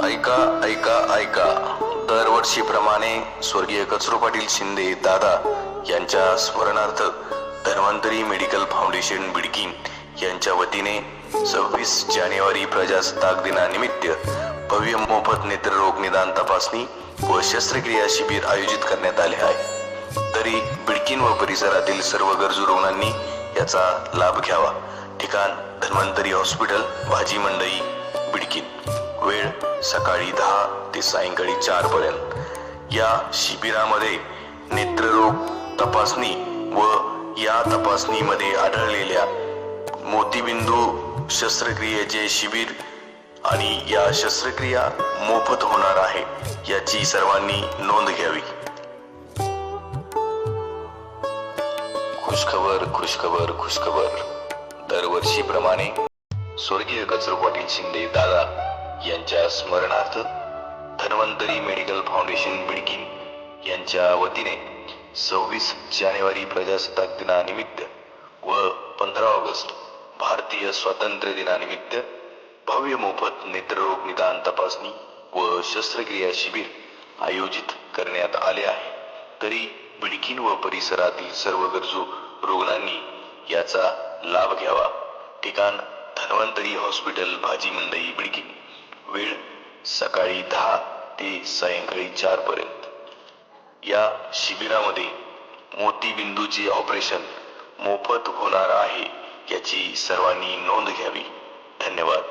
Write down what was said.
ऐका ऐका ऐका, दरवर्षीप्रमाणे स्वर्गीय कचरू पाटील शिंदे दादा यांच्या स्मरणार्थ धन्वंतरी मेडिकल फाउंडेशन बिडकीन यांच्या वतीने 26 जानेवारी प्रजासत्ताक दिनानिमित्त भव्य मोफत नेत्ररोग निदान तपासणी व शस्त्रक्रिया शिबिर आयोजित करण्यात आले आहे. तरी बिडकीन व परिसरातील सर्व गरजू रुग्णांनी याचा लाभ घ्यावा. ठिकाण धन्वंतरी हॉस्पिटल, भाजी मंडई, बिडकीन. वेळ सकाळी 10 ते सायंकाळी 4 पर्यंत. या शिबिरामध्ये नेत्ररोग तपासणी व या तपासणीमध्ये आढळलेल्या मोतीबिंदू शस्त्रक्रियेचे शिबिर आणि या शस्त्रक्रिया मोफत होणार आहे याची सर्वांनी नोंद घ्यावी. खुशखबर खुशखबर खुशखबर. दरवर्षीप्रमाणे स्वर्गीय कचरू पाटील शिंदे दादा यांच्या स्मरणार्थ धन्वंतरी मेडिकल फाउंडेशन बिडकीन यांच्या वतीने 26 जानेवारी प्रजासत्ताक दिनानिमित्त व 15 ऑगस्ट भारतीय स्वातंत्र्य दिनानिमित्त भव्य मोफत नेत्ररोग निदान तपासणी व शस्त्रक्रिया शिबिर आयोजित करण्यात आले आहे. तरी बिडकीन व परिसरातील सर्व गरजू रुग्णांनी याचा लाभ घ्यावा. ठिकाण धन्वंतरी हॉस्पिटल, भाजी मंडई, बिडकीन. वेळ सकाळी 10 ते सायंकाळी 4 पर्यंत. या शिबिरामध्ये मोतीबिंदूचे ऑपरेशन मोफत होणार आहे याची सर्वांनी नोंद घ्यावी. धन्यवाद.